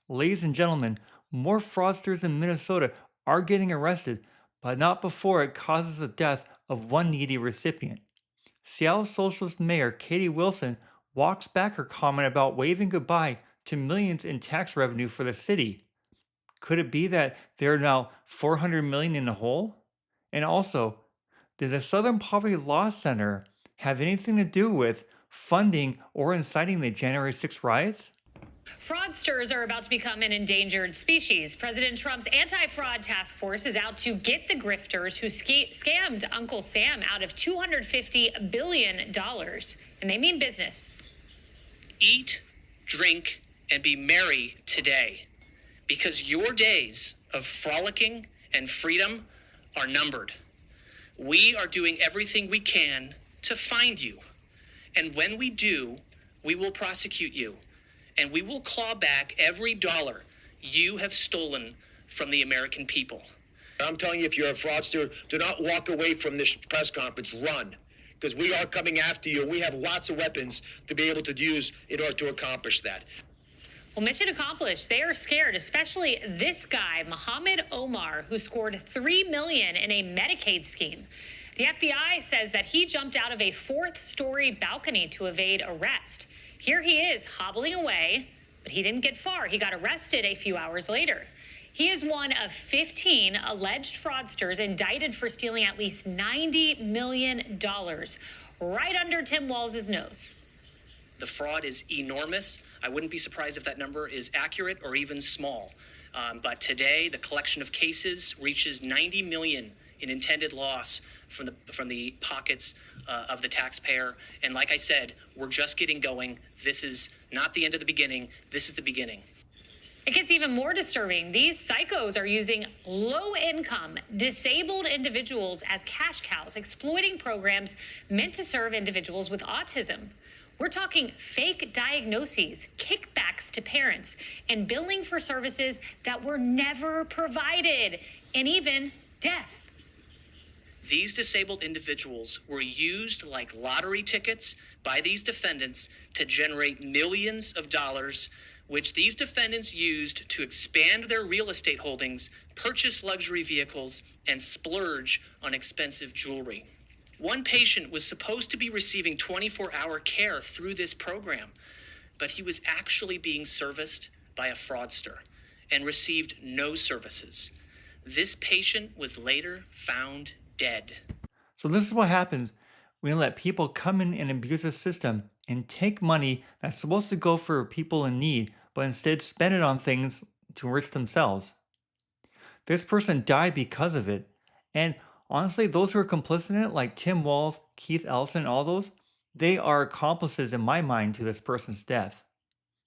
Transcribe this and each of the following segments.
Ladies and gentlemen, more fraudsters in Minnesota are getting arrested, but not before it causes the death of one needy recipient. Seattle Socialist Mayor Katie Wilson walks back her comment about waving goodbye to millions in tax revenue for the city. Could it be that they're now 400 million in the hole? And also, did the Southern Poverty Law Center have anything to do with funding or inciting the January 6 riots? Fraudsters are about to become an endangered species. President Trump's anti-fraud task force is out to get the grifters who scammed Uncle Sam out of $250 billion. And they mean business. Eat, drink, and be merry today, because your days of frolicking and freedom are numbered. We are doing everything we can to find you. And when we do, we will prosecute you. And we will claw back every dollar you have stolen from the American people. I'm telling you, if you're a fraudster, do not walk away from this press conference. Run. Because we are coming after you. We have lots of weapons to be able to use in order to accomplish that. Well, mission accomplished. They are scared, especially this guy, Mohammed Omar, who scored $3 million in a Medicaid scheme. The FBI says that he jumped out of a fourth-story balcony to evade arrest. Here he is hobbling away, but he didn't get far. He got arrested a few hours later. He is one of 15 alleged fraudsters indicted for stealing at least $90 million right under Tim Walz's nose. The fraud is enormous. I wouldn't be surprised if that number is accurate or even small. But today, the collection of cases reaches 90 million in intended loss from the pockets of the taxpayer. And like I said, we're just getting going. This is not the end of the beginning. This is the beginning. It gets even more disturbing. These psychos are using low-income, disabled individuals as cash cows, exploiting programs meant to serve individuals with autism. We're talking fake diagnoses, kickbacks to parents, and billing for services that were never provided, and even death. These disabled individuals were used like lottery tickets by these defendants to generate millions of dollars, which these defendants used to expand their real estate holdings, purchase luxury vehicles, and splurge on expensive jewelry. One patient was supposed to be receiving 24-hour care through this program, but he was actually being serviced by a fraudster and received no services. This patient was later found dead. So, this is what happens when you let people come in and abuse the system and take money that's supposed to go for people in need, but instead spend it on things to enrich themselves. This person died because of it. And honestly, those who are complicit in it, like Tim Walz, Keith Ellison, all those, they are accomplices in my mind to this person's death.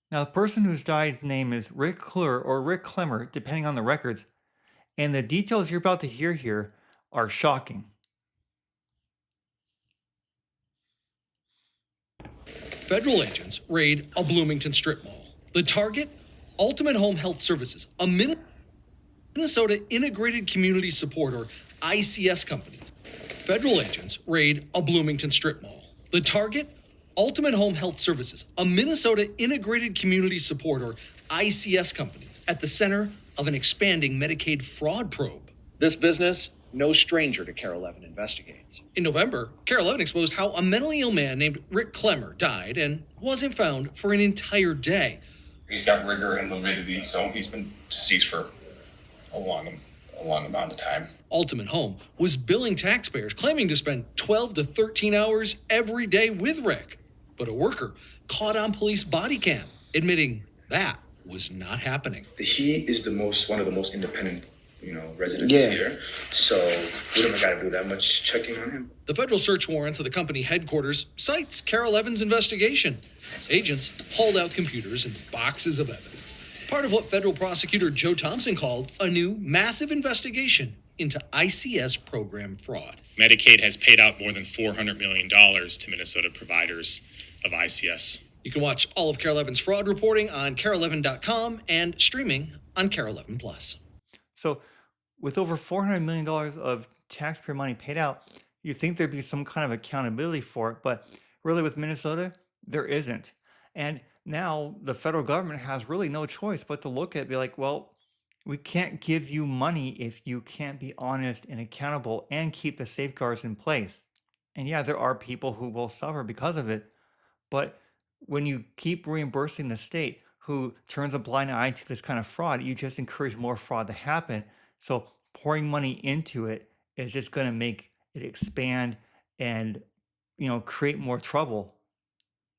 Now, the person who's died's name is Rick Clure or Rick Clemmer, depending on the records. And the details you're about to hear here are shocking. Federal agents raid a Bloomington strip mall. The target? Ultimate Home Health Services, a Minnesota Integrated Community Support, or ICS company. Federal agents raid a Bloomington strip mall. The target? Ultimate Home Health Services, a Minnesota Integrated Community Support, or ICS company, at the center of an expanding Medicaid fraud probe. This business, no stranger to Care 11 Investigates. In November, Care 11 exposed how a mentally ill man named Rick Clemmer died and wasn't found for an entire day. He's got rigor and validity, so he's been deceased for a long amount of time. Ultimate Home was billing taxpayers, claiming to spend 12 to 13 hours every day with Rick. But a worker caught on police body cam, admitting that was not happening. He is one of the most independent, residents here. So we don't got to do that much checking on him. The federal search warrants of the company headquarters cites Care 11's investigation. Agents hauled out computers and boxes of evidence. Part of what federal prosecutor Joe Thompson called a new massive investigation into ICS program fraud. Medicaid has paid out more than $400 million to Minnesota providers of ICS. You can watch all of Care 11's fraud reporting on care11.com and streaming on Care 11 Plus. So, with over $400 million of taxpayer money paid out, you'd think there'd be some kind of accountability for it. But really, with Minnesota, there isn't. And Now the federal government has really no choice but to look at it, be like, well, we can't give you money if you can't be honest and accountable and keep the safeguards in place. And yeah, there are people who will suffer because of it. But when you keep reimbursing the state who turns a blind eye to this kind of fraud, you just encourage more fraud to happen. So pouring money into it is just going to make it expand and create more trouble,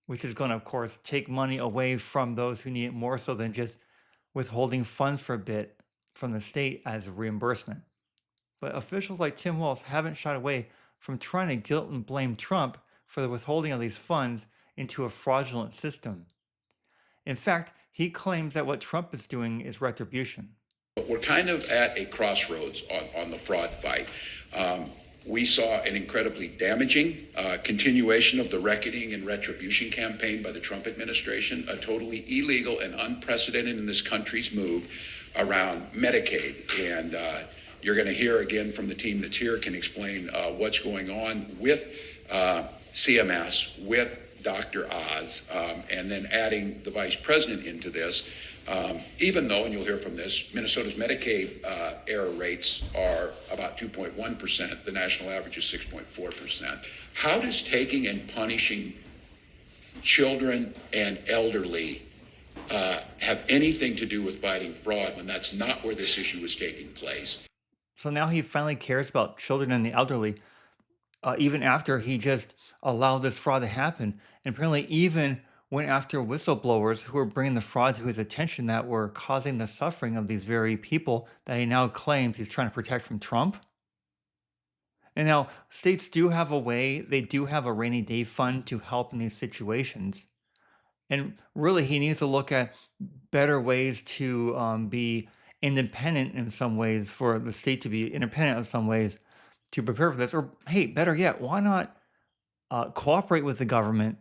which is going to, of course, take money away from those who need it more so than just withholding funds for a bit from the state as a reimbursement. But officials like Tim Walz haven't shied away from trying to guilt and blame Trump for the withholding of these funds into a fraudulent system. In fact, he claims that what Trump is doing is retribution. We're kind of at a crossroads on the fraud fight. We saw an incredibly damaging continuation of the reckoning and retribution campaign by the Trump administration, a totally illegal and unprecedented in this country's move around Medicaid. And you're going to hear again from the team that's here can explain what's going on with CMS, with Dr. Oz, and then adding the vice president into this. Even though, and you'll hear from this, Minnesota's Medicaid error rates are about 2.1%, the national average is 6.4%. How does taking and punishing children and elderly have anything to do with fighting fraud when that's not where this issue is taking place? So now he finally cares about children and the elderly, even after he just allowed this fraud to happen. And apparently, even went after whistleblowers who were bringing the fraud to his attention that were causing the suffering of these very people that he now claims he's trying to protect from Trump. And now, states do have a way, they do have a rainy day fund to help in these situations. And really, he needs to look at better ways to be independent in some ways, for the state to be independent in some ways to prepare for this. Or, hey, better yet, why not cooperate with the government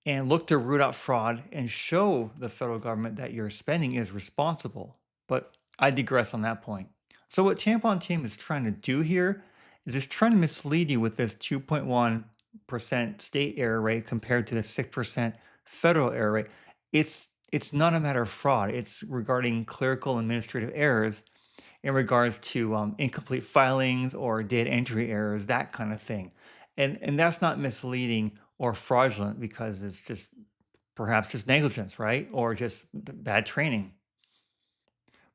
and look to root out fraud and show the federal government that your spending is responsible? But I digress on that point. So what Tampon Team is trying to do here is just trying to mislead you with this 2.1% state error rate compared to the 6% federal error rate. It's not a matter of fraud. It's regarding clerical administrative errors in regards to incomplete filings or data entry errors, that kind of thing. And that's not misleading or fraudulent because it's just perhaps just negligence, right? Or just bad training.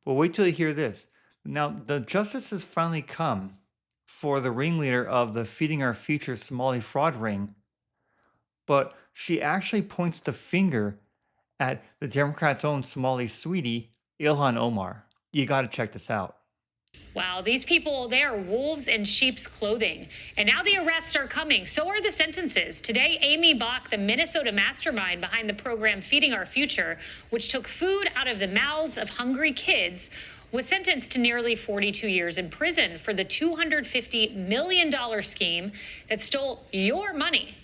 But wait till you hear this. Now, the justice has finally come for the ringleader of the Feeding Our Future Somali fraud ring, but she actually points the finger at the Democrats' own Somali sweetie, Ilhan Omar. You got to check this out. Wow, these people, they are wolves in sheep's clothing. And now the arrests are coming. So are the sentences. Today, Amy Bach, the Minnesota mastermind behind the program Feeding Our Future, which took food out of the mouths of hungry kids, was sentenced to nearly 42 years in prison for the $250 million scheme that stole your money.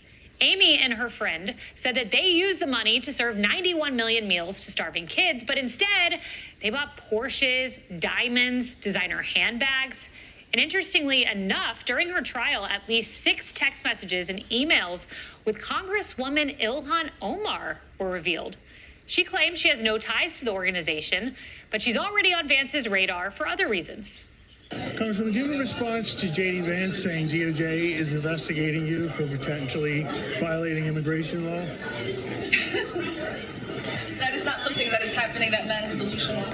Amy and her friend said that they used the money to serve 91 million meals to starving kids, but instead they bought Porsches, diamonds, designer handbags. And interestingly enough, during her trial, at least 6 text messages and emails with Congresswoman Ilhan Omar were revealed. She claims she has no ties to the organization, but she's already on Vance's radar for other reasons. Congressman, do you have a response to J.D. Vance saying DOJ is investigating you for potentially violating immigration law? That is not something that is happening. That man is delusional.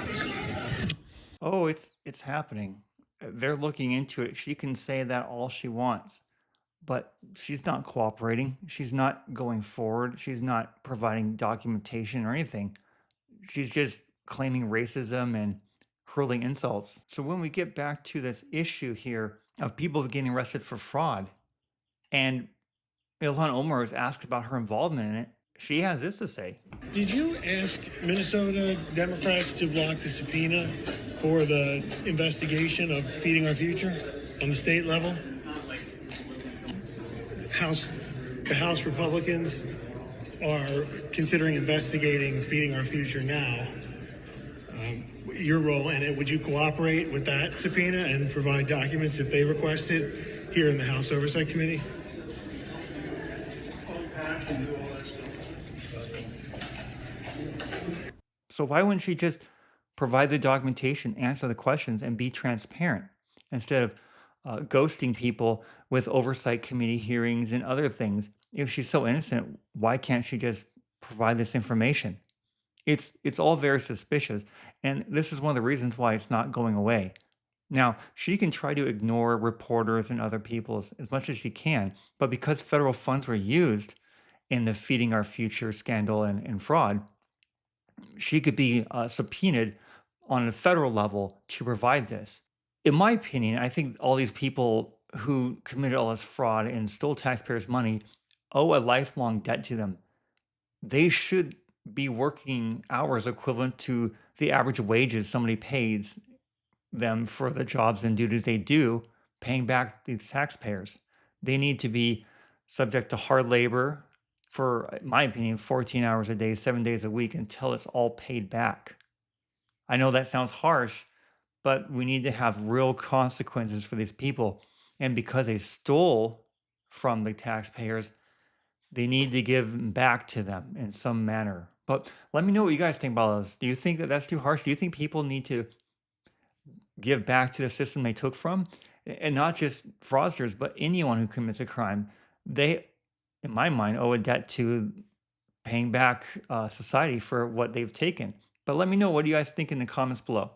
Oh, it's happening. They're looking into it. She can say that all she wants, but she's not cooperating. She's not going forward. She's not providing documentation or anything. She's just claiming racism and hurling insults. So when we get back to this issue here of people getting arrested for fraud, and Ilhan Omar is asked about her involvement in it, she has this to say. Did you ask Minnesota Democrats to block the subpoena for the investigation of Feeding Our Future on the state level? The House Republicans are considering investigating Feeding Our Future now. Your role in it, would you cooperate with that subpoena and provide documents if they request it here in the House Oversight Committee? So why wouldn't she just provide the documentation, answer the questions, and be transparent instead of ghosting people with oversight committee hearings and other things? If she's so innocent, why can't she just provide this information? It's all very suspicious, and this is one of the reasons why it's not going away. Now, she can try to ignore reporters and other people as much as she can, but because federal funds were used in the Feeding Our Future scandal and fraud, she could be subpoenaed on a federal level to provide this. In my opinion, I think all these people who committed all this fraud and stole taxpayers' money owe a lifelong debt to them. They should be working hours equivalent to the average wages somebody pays them for the jobs and duties they do, paying back the taxpayers. They need to be subject to hard labor for, in my opinion, 14 hours a day, 7 days a week until it's all paid back. I know that sounds harsh, but we need to have real consequences for these people. And because they stole from the taxpayers, they need to give back to them in some manner. But let me know what you guys think about this. Do you think that that's too harsh? Do you think people need to give back to the system they took from? And not just fraudsters, but anyone who commits a crime. They, in my mind, owe a debt to paying back society for what they've taken. But let me know, what do you guys think in the comments below?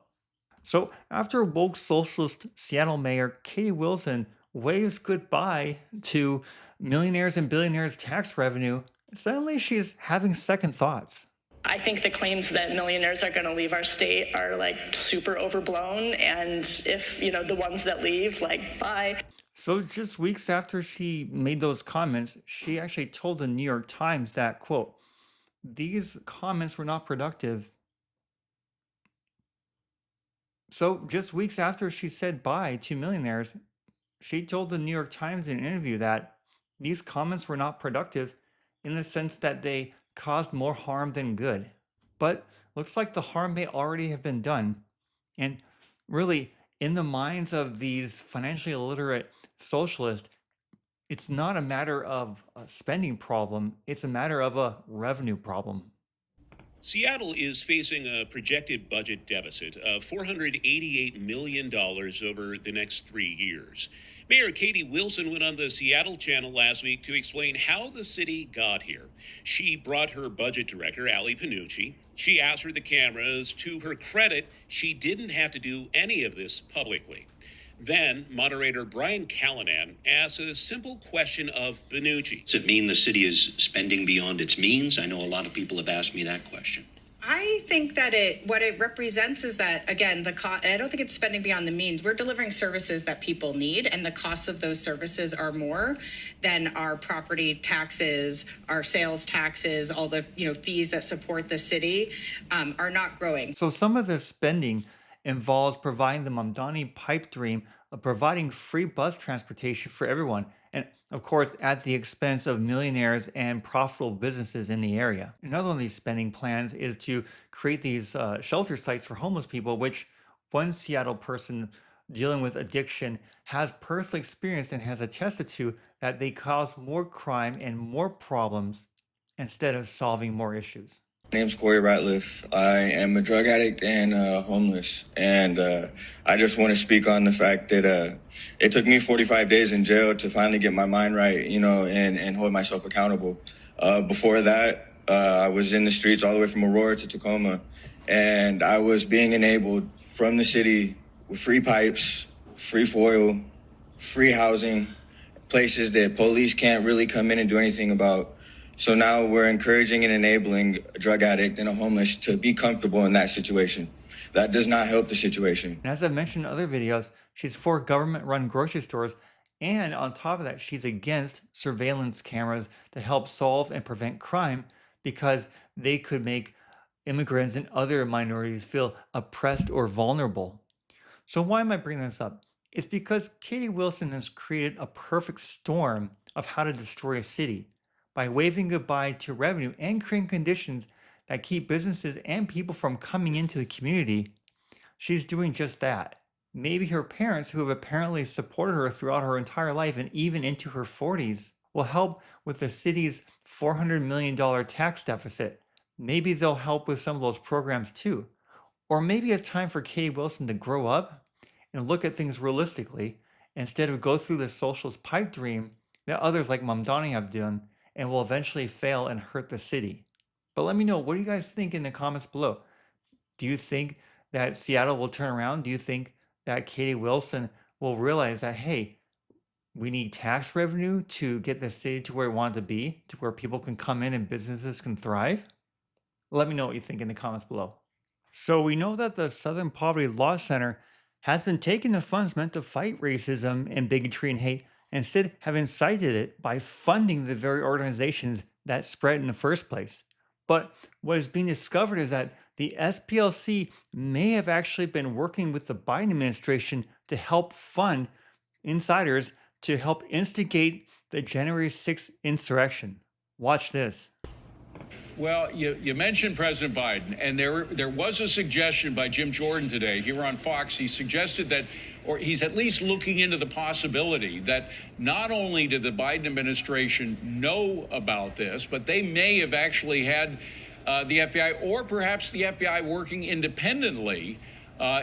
So after woke socialist Seattle Mayor Katie Wilson waves goodbye to millionaires and billionaires' tax revenue, suddenly she's having second thoughts. I think the claims that millionaires are going to leave our state are like super overblown. And if, the ones that leave, like, bye. So just weeks after she made those comments, she actually told the New York Times that, quote, "These comments were not productive." So just weeks after she said bye to millionaires, she told the New York Times in an interview that these comments were not productive in the sense that they caused more harm than good. But looks like the harm may already have been done. And really, in the minds of these financially illiterate socialists, it's not a matter of a spending problem, it's a matter of a revenue problem. Seattle is facing a projected budget deficit of $488 million over the next 3 years. Mayor Katie Wilson went on the Seattle Channel last week to explain how the city got here. She brought her budget director, Ali Panucci. She asked for the cameras. To her credit, she didn't have to do any of this publicly. Then, moderator Brian Callanan asked a simple question of Panucci. Does it mean the city is spending beyond its means? I know a lot of people have asked me that question. I think that what it represents is that, again, I don't think it's spending beyond the means. We're delivering services that people need, and the costs of those services are more than our property taxes, our sales taxes, all the fees that support the city are not growing. So some of the spending involves providing the Mamdani pipe dream of providing free bus transportation for everyone, and of course at the expense of millionaires and profitable businesses in the area. Another one of these spending plans is to create these shelter sites for homeless people, which one Seattle person dealing with addiction has personally experienced and has attested to that they cause more crime and more problems instead of solving more issues. My name's Corey Ratliff. I am a drug addict and homeless. And I just want to speak on the fact that it took me 45 days in jail to finally get my mind right, and hold myself accountable. Before that, I was in the streets all the way from Aurora to Tacoma. And I was being enabled from the city with free pipes, free foil, free housing, places that police can't really come in and do anything about. So now we're encouraging and enabling a drug addict and a homeless to be comfortable in that situation. That does not help the situation. And as I've mentioned in other videos, she's for government-run grocery stores. And on top of that, she's against surveillance cameras to help solve and prevent crime because they could make immigrants and other minorities feel oppressed or vulnerable. So why am I bringing this up? It's because Katie Wilson has created a perfect storm of how to destroy a city by waving goodbye to revenue and creating conditions that keep businesses and people from coming into the community. She's doing just that. Maybe her parents, who have apparently supported her throughout her entire life and even into her 40s, will help with the city's $400 million tax deficit. maybe they'll help with some of those programs too. Or maybe it's time for Katie Wilson to grow up and look at things realistically instead of go through the socialist pipe dream that others like Mamdani have done and will eventually fail and hurt the city. But let me know, what do you guys think in the comments below? Do you think that Seattle will turn around? Do you think that Katie Wilson will realize that, hey, we need tax revenue to get the city to where we want it to be, to where people can come in and businesses can thrive? Let me know what you think in the comments below. So we know that the Southern Poverty Law Center has been taking the funds meant to fight racism and bigotry and hate, instead have incited it by funding the very organizations that spread in the first place. But what is being discovered is that the SPLC may have actually been working with the Biden administration to help fund insiders to help instigate the January 6th insurrection. Watch this. Well, you mentioned President Biden, and there was a suggestion by Jim Jordan today here on Fox. He suggested that, or he's at least looking into the possibility that not only did the Biden administration know about this, but they may have actually had the FBI, or perhaps the FBI working independently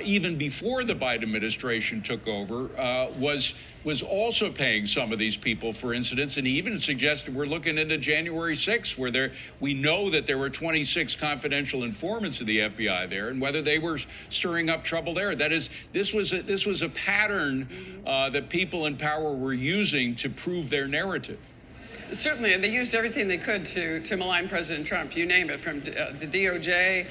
even before the Biden administration took over, was also paying some of these people for incidents. And he even suggested we're looking into January 6th, where we know that there were 26 confidential informants of the FBI there, and whether they were stirring up trouble there. That is, this was a pattern that people in power were using to prove their narrative. Certainly, and they used everything they could to malign President Trump. You name it, from the DOJ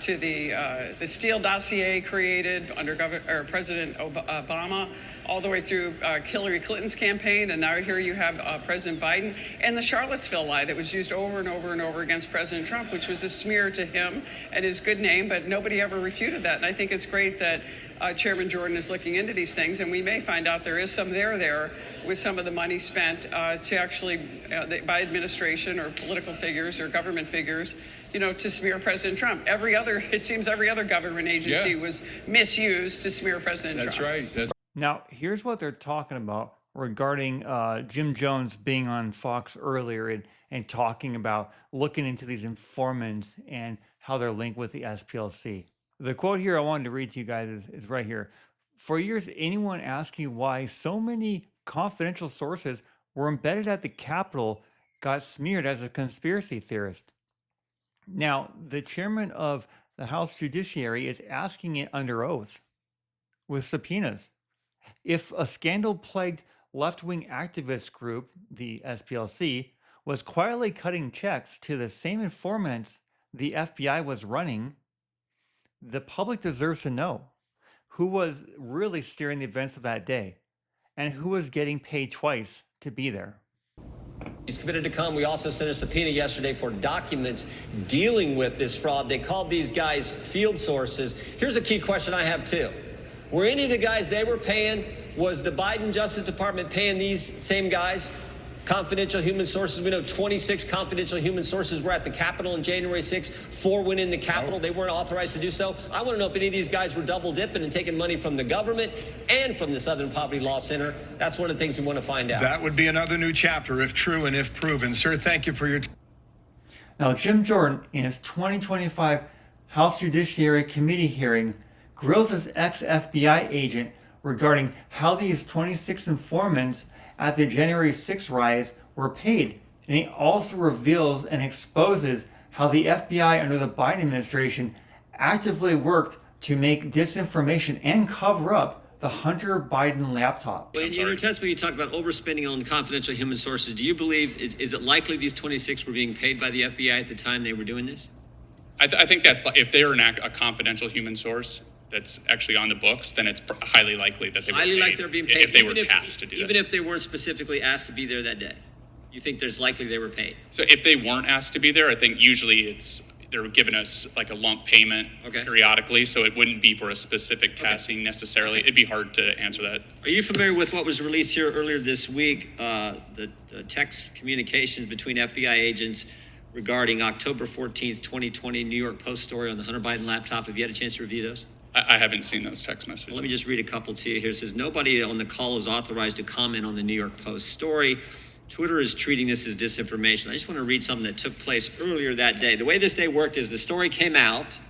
to the Steele dossier created under President Obama, all the way through Hillary Clinton's campaign, and now here you have President Biden, and the Charlottesville lie that was used over and over and over against President Trump, which was a smear to him and his good name, but nobody ever refuted that. And I think it's great that Chairman Jordan is looking into these things, and we may find out there is some there with some of the money spent to actually, by administration or political figures or government figures, to smear President Trump. It seems every other government agency was misused to smear President Trump. That's right. Now, here's what they're talking about regarding Jim Jones being on Fox earlier and talking about looking into these informants and how they're linked with the SPLC. The quote here I wanted to read to you guys is right here. For years, anyone asking why so many confidential sources were embedded at the Capitol got smeared as a conspiracy theorist. Now, the chairman of the House Judiciary is asking it under oath with subpoenas. If a scandal-plagued left-wing activist group, the SPLC, was quietly cutting checks to the same informants the FBI was running, the public deserves to know who was really steering the events of that day and who was getting paid twice to be there. He's committed to come. We also sent a subpoena yesterday for documents dealing with this fraud. They called these guys field sources. Here's a key question I have too. Were any of the guys they were paying, was the Biden Justice Department paying these same guys confidential human sources? We know 26 confidential human sources were at the Capitol on January 6th. 4 went in the Capitol. They weren't authorized to do so. I want to know if any of these guys were double dipping and taking money from the government and from the Southern Poverty Law Center. That's one of the things we want to find out. That would be another new chapter if true and if proven. Sir, thank you for your time. Now, Jim Jordan, in his 2025 House Judiciary Committee hearing, grills his ex-FBI agent regarding how these 26 informants at the January 6th riots were paid. And he also reveals and exposes how the FBI under the Biden administration actively worked to make disinformation and cover up the Hunter Biden laptop. Well, in your testimony, you talked about overspending on confidential human sources. Do you believe, is it likely these 26 were being paid by the FBI at the time they were doing this? I think that's, if they're a confidential human source that's actually on the books, then it's highly likely that they were Highly likely they're being paid. if they were tasked to do that. Even if they weren't specifically asked to be there that day, you think there's likely they were paid? So if they weren't asked to be there, I think usually they're giving us like a lump payment periodically, so it wouldn't be for a specific tasking necessarily. It'd be hard to answer that. Are you familiar with what was released here earlier this week, the text communications between FBI agents regarding October 14th, 2020 New York Post story on the Hunter Biden laptop? Have you had a chance to review those? I haven't seen those text messages. Well, let me just read a couple to you here. It says, nobody on the call is authorized to comment on the New York Post story. Twitter is treating this as disinformation. I just want to read something that took place earlier that day. The way this day worked is the story came out.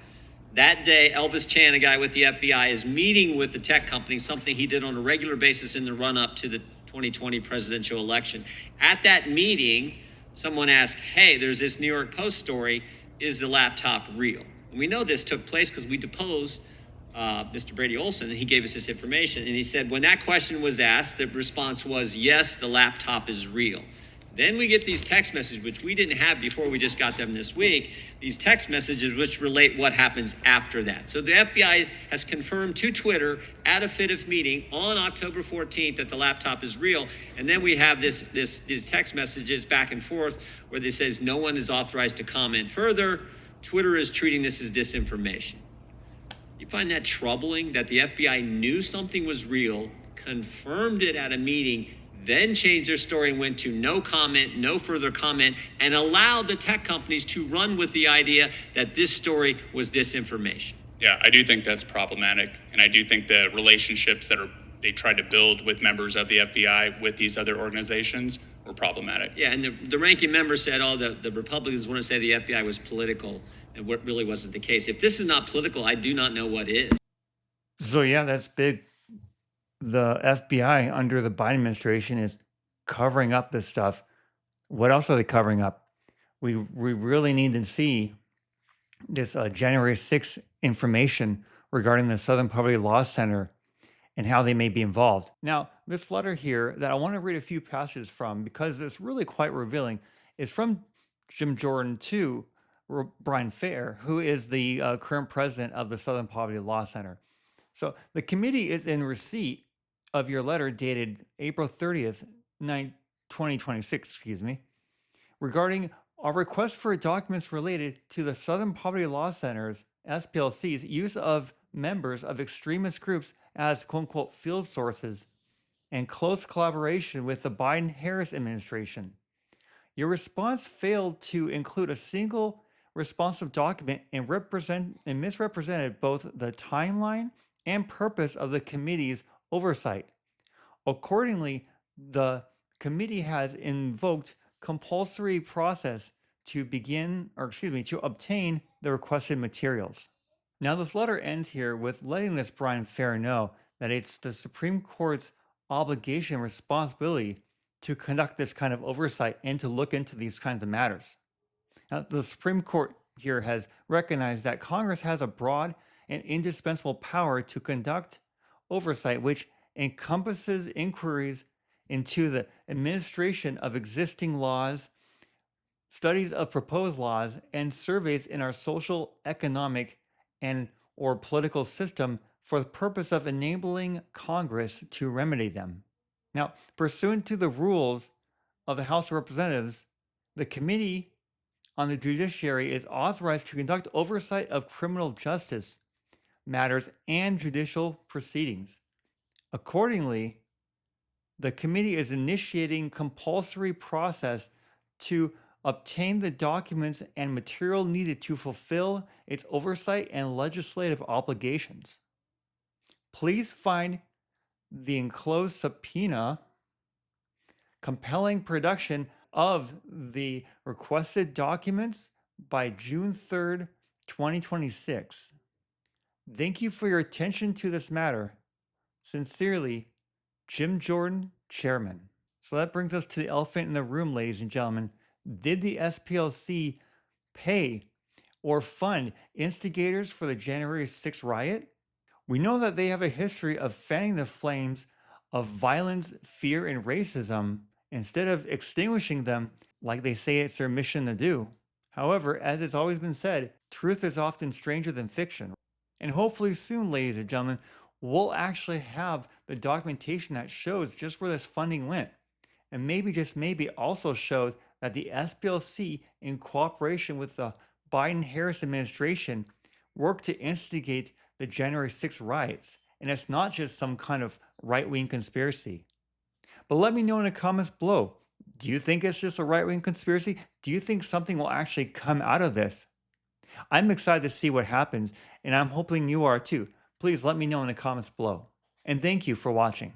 That day, Elvis Chan, a guy with the FBI, is meeting with the tech company, something he did on a regular basis in the run-up to the 2020 presidential election. At that meeting, someone asked, hey, there's this New York Post story. Is the laptop real? And we know this took place because we deposed Mr. Brady Olson, and he gave us this information. And he said, when that question was asked, the response was, yes, the laptop is real. Then we get these text messages, which we didn't have before, we just got them this week, these text messages which relate what happens after that. So the FBI has confirmed to Twitter at a FITF meeting on October 14th that the laptop is real. And then we have these text messages back and forth where they says no one is authorized to comment further. Twitter is treating this as disinformation. You find that troubling that the FBI knew something was real, confirmed it at a meeting, then changed their story and went to no comment, no further comment, and allowed the tech companies to run with the idea that this story was disinformation? Yeah, I do think that's problematic. And I do think the relationships that they tried to build with members of the FBI with these other organizations were problematic. Yeah, and the ranking member said, the Republicans want to say the FBI was political, and what really wasn't the case. If this is not political, I do not know what is. So yeah, that's big. The FBI under the Biden administration is covering up this stuff. What else are they covering up? We really need to see this January 6th information regarding the Southern Poverty Law Center and how they may be involved. Now, this letter here that I want to read a few passages from because it's really quite revealing is from Jim Jordan to Brian Fair, who is the current president of the Southern Poverty Law Center. So the committee is in receipt of your letter dated April 30th, 2026, regarding our request for documents related to the Southern Poverty Law Center's, SPLC's, use of members of extremist groups as quote-unquote field sources and close collaboration with the Biden-Harris administration. Your response failed to include a single responsive document and misrepresented both the timeline and purpose of the committee's oversight. Accordingly, the committee has invoked compulsory process to obtain the requested materials. Now, this letter ends here with letting this Brian Fair know that it's the Supreme Court's obligation and responsibility to conduct this kind of oversight and to look into these kinds of matters. Now, the Supreme Court here has recognized that Congress has a broad and indispensable power to conduct oversight, which encompasses inquiries into the administration of existing laws, studies of proposed laws, and surveys in our social, economic, and or political system for the purpose of enabling Congress to remedy them. Now, pursuant to the rules of the House of Representatives, the Committee on the Judiciary is authorized to conduct oversight of criminal justice matters and judicial proceedings. Accordingly, the committee is initiating compulsory process to obtain the documents and material needed to fulfill its oversight and legislative obligations. Please find the enclosed subpoena compelling production of the requested documents by June 3rd, 2026. Thank you for your attention to this matter. Sincerely, Jim Jordan, Chairman. So that brings us to the elephant in the room, ladies and gentlemen. Did the SPLC pay or fund instigators for the January 6th riot? We know that they have a history of fanning the flames of violence, fear, and racism instead of extinguishing them like they say it's their mission to do. However, as it's always been said, truth is often stranger than fiction. And hopefully soon, ladies and gentlemen, we'll actually have the documentation that shows just where this funding went. And maybe, just maybe, also shows that the SPLC, in cooperation with the Biden-Harris administration, worked to instigate the January 6th riots. And it's not just some kind of right-wing conspiracy. But let me know in the comments below. Do you think it's just a right-wing conspiracy? Do you think something will actually come out of this? I'm excited to see what happens, and I'm hoping you are too. Please let me know in the comments below. And thank you for watching.